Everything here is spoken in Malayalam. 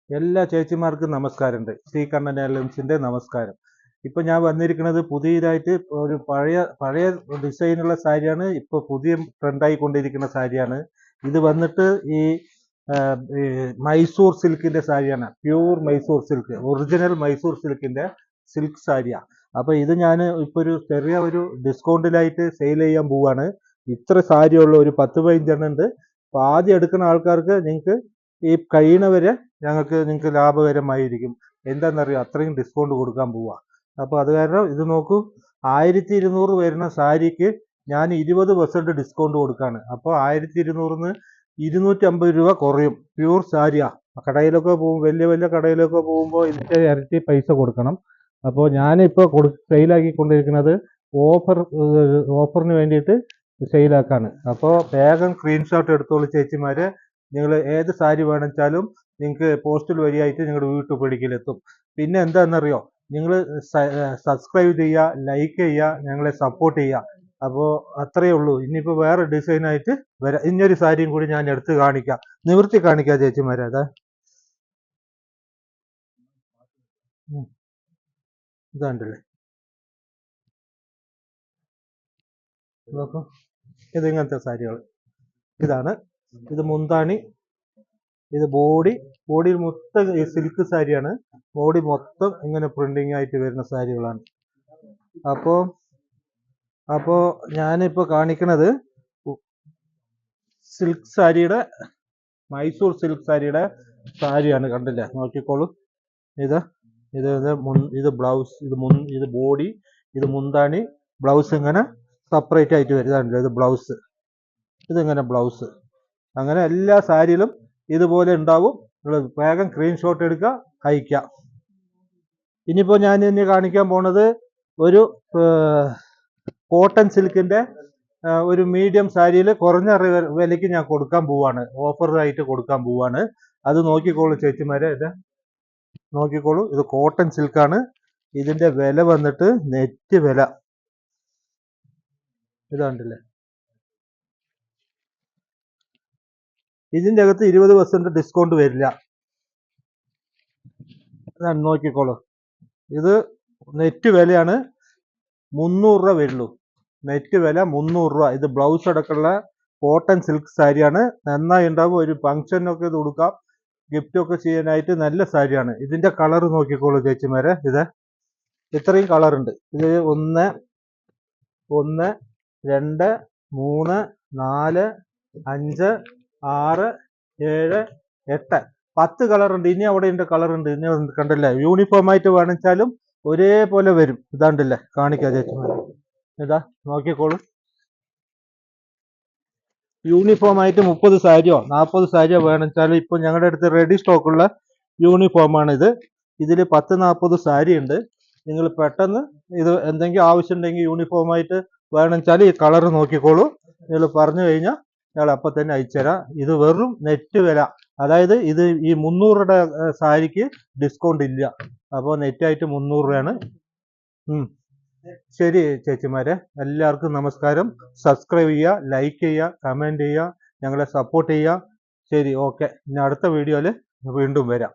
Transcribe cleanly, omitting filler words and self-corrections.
എല്ലാ ചേച്ചിമാർക്കും നമസ്കാരമുണ്ട്. ശ്രീ കണ്ണൻ ലേലംസിന്റെ നമസ്കാരം. ഇപ്പൊ ഞാൻ വന്നിരിക്കുന്നത് പുതിയതായിട്ട് ഒരു പഴയ ഡിസൈനുള്ള സാരിയാണ്. ഇപ്പൊ പുതിയ ട്രെൻഡായി കൊണ്ടിരിക്കുന്ന സാരിയാണ്. ഇത് വന്നിട്ട് ഈ മൈസൂർ സിൽക്കിന്റെ സാരിയാണ്. Pure Mysore silk, original Mysore സിൽക്കിന്റെ സിൽക്ക് സാരിയാണ്. അപ്പൊ ഇത് ഞാൻ ഇപ്പൊ ഒരു ചെറിയ ഒരു ഡിസ്കൗണ്ടിലായിട്ട് സെയിൽ ചെയ്യാൻ പോവാണ്. ഇത്ര സാരിയുള്ള ഒരു 10-15 ഉണ്ട്. അപ്പൊ ആദ്യം എടുക്കുന്ന ആൾക്കാർക്ക് നിങ്ങൾക്ക് ഈ കഴിയണവരെ നിങ്ങൾക്ക് ലാഭകരമായിരിക്കും. എന്താണെന്നറിയോ, അത്രയും ഡിസ്കൗണ്ട് കൊടുക്കാൻ പോവാ. അപ്പോൾ അത് കാരണം ഇത് നോക്കൂ, 1200 വരുന്ന സാരിക്ക് ഞാൻ 20% ഡിസ്കൗണ്ട് കൊടുക്കാണ്. അപ്പോൾ 1200-ന്ന് 250 രൂപ കുറയും. പ്യൂർ സാരിയാ. കടയിലൊക്കെ പോകും, വലിയ വലിയ കടയിലൊക്കെ പോകുമ്പോൾ ഇതിന്റെ ഇരട്ടി പൈസ കൊടുക്കണം. അപ്പോൾ ഞാനിപ്പോൾ സെയിലാക്കിക്കൊണ്ടിരിക്കുന്നത് ഓഫറിന് വേണ്ടിയിട്ട് സെയിലാക്കാണ്. അപ്പോൾ വേഗം സ്ക്രീൻഷോട്ട് എടുത്തോളൂ ചേച്ചിമാരെ. നിങ്ങൾ ഏത് സാരി വേണമെച്ചാലും നിങ്ങൾക്ക് പോസ്റ്റൽ വഴിയായിട്ട് നിങ്ങളുടെ വീട്ടുപടിക്കലെത്തും. പിന്നെ എന്താണെന്നറിയോ, നിങ്ങൾ സബ്സ്ക്രൈബ് ചെയ്യുക, ലൈക്ക് ചെയ്യുക, ഞങ്ങളെ സപ്പോർട്ട് ചെയ്യുക. അപ്പോൾ അത്രയേ ഉള്ളൂ. ഇനിയിപ്പോൾ വേറെ ഡിസൈനായിട്ട് വരാം. ഇനിയൊരു സാരിയും കൂടി ഞാൻ എടുത്ത് കാണിക്കാം, നിവർത്തി കാണിക്കാം ചേച്ചിമാരെ. അതാ ഇതാണ്ടല്ലേ, നോക്കൂ, ഇത് ഇങ്ങനത്തെ സാരികൾ. ഇതാണ്, ഇത് മുന്താണി, ഇത് ബോഡിയിൽ മൊത്തം ഈ സിൽക്ക് സാരിയാണ്. ബോഡി മൊത്തം ഇങ്ങനെ പ്രിന്റിംഗ് ആയിട്ട് വരുന്ന സാരികളാണ്. അപ്പോ ഞാനിപ്പോ കാണിക്കുന്നത് സിൽക്ക് സാരിയുടെ, മൈസൂർ സിൽക്ക് സാരിയുടെ സാരിയാണ്. കണ്ടില്ലേ, നോക്കിക്കോളൂ. ഇത് ഇത് ഇത് ബ്ലൗസ്, ഇത് ബോഡി, ഇത് മുന്താണി, ബ്ലൗസ് ഇങ്ങനെ സെപ്പറേറ്റ് ആയിട്ട് വരുന്നതാണ്. ഇത് ബ്ലൗസ്, ഇതിങ്ങനെ ബ്ലൗസ്. അങ്ങനെ എല്ലാ സാരിയിലും ഇതുപോലെ ഉണ്ടാവും. വേഗം സ്ക്രീൻഷോട്ട് എടുക്കുക, അയക്കുക. ഇനിയിപ്പോൾ ഞാൻ ഇനി കാണിക്കാൻ പോണത് ഒരു കോട്ടൺ സിൽക്കിന്റെ ഒരു മീഡിയം സാരിയിൽ കുറഞ്ഞ വിലയ്ക്ക് ഞാൻ കൊടുക്കാൻ പോവാണ്, ഓഫറായിട്ട് കൊടുക്കാൻ പോവാണ്. അത് നോക്കിക്കോളൂ ചേച്ചിമാരെ, ഇത് നോക്കിക്കോളൂ. ഇത് കോട്ടൺ സിൽക്കാണ്. ഇതിന്റെ വില വന്നിട്ട് നെറ്റ് വില ഇതാണ്ടല്ലേ. ഇതിന്റെ അകത്ത് 20% ഡിസ്കൗണ്ട് വരില്ല. നോക്കിക്കോളൂ, ഇത് നെറ്റ് വിലയാണ്. 300 രൂപ വരുള്ളൂ. നെറ്റ് വില 300 രൂപ. ഇത് ബ്ലൗസ് അടക്കമുള്ള കോട്ടൺ സിൽക്ക് സാരിയാണ്. നന്നായി ഉണ്ടാവും. ഒരു ഫംഗ്ഷനൊക്കെ ഇത് കൊടുക്കാം, ഗിഫ്റ്റ് ഒക്കെ ചെയ്യാനായിട്ട് നല്ല സാരിയാണ്. ഇതിന്റെ കളർ നോക്കിക്കോളൂ ചേച്ചിമാരെ. ഇത് ഇത്രയും കളർ ഉണ്ട്. ഇത് 1 2 3 4 5 6 7 8 10 കളർ ഉണ്ട്. ഇനി അവിടെ ഉണ്ട് കളർ ഉണ്ട്. ഇനി കണ്ടല്ലേ, യൂണിഫോം ആയിട്ട് വേണിച്ചാലും ഒരേപോലെ വരും. ഇതാണ്ടല്ലേ, കാണിക്കാം ചേച്ചിമാരെ. ഇതാ നോക്കിക്കോളൂ. യൂണിഫോം ആയിട്ട് 30 സാരിയോ 40 സാരിയോ വേണിച്ചാലും ഇപ്പൊ ഞങ്ങളുടെ അടുത്ത് റെഡി സ്റ്റോക്കുള്ള യൂണിഫോമാണ് ഇത്. ഇതിൽ 10-40 സാരി ഉണ്ട്. നിങ്ങൾ പെട്ടെന്ന് ഇത് എന്തെങ്കിലും ആവശ്യമുണ്ടെങ്കിൽ യൂണിഫോം ആയിട്ട് വേണമെച്ചാൽ ഈ കളർ നോക്കിക്കോളൂ. നിങ്ങൾ പറഞ്ഞു കഴിഞ്ഞാൽ ഞങ്ങൾ അപ്പം തന്നെ അയച്ചുതരാം. ഇത് വെറും നെറ്റ് വില. അതായത് ഇത് ഈ 300 രൂപയുടെ സാരിക്ക് ഡിസ്കൗണ്ട് ഇല്ല. അപ്പോൾ നെറ്റായിട്ട് 300 രൂപയാണ്. ശരി ചേച്ചിമാരെ, എല്ലാവർക്കും നമസ്കാരം. സബ്സ്ക്രൈബ് ചെയ്യുക, ലൈക്ക് ചെയ്യുക, കമൻറ്റ് ചെയ്യുക, ഞങ്ങളെ സപ്പോർട്ട് ചെയ്യുക. ശരി, ഓക്കെ. ഇനി അടുത്ത വീഡിയോയിൽ വീണ്ടും വരാം.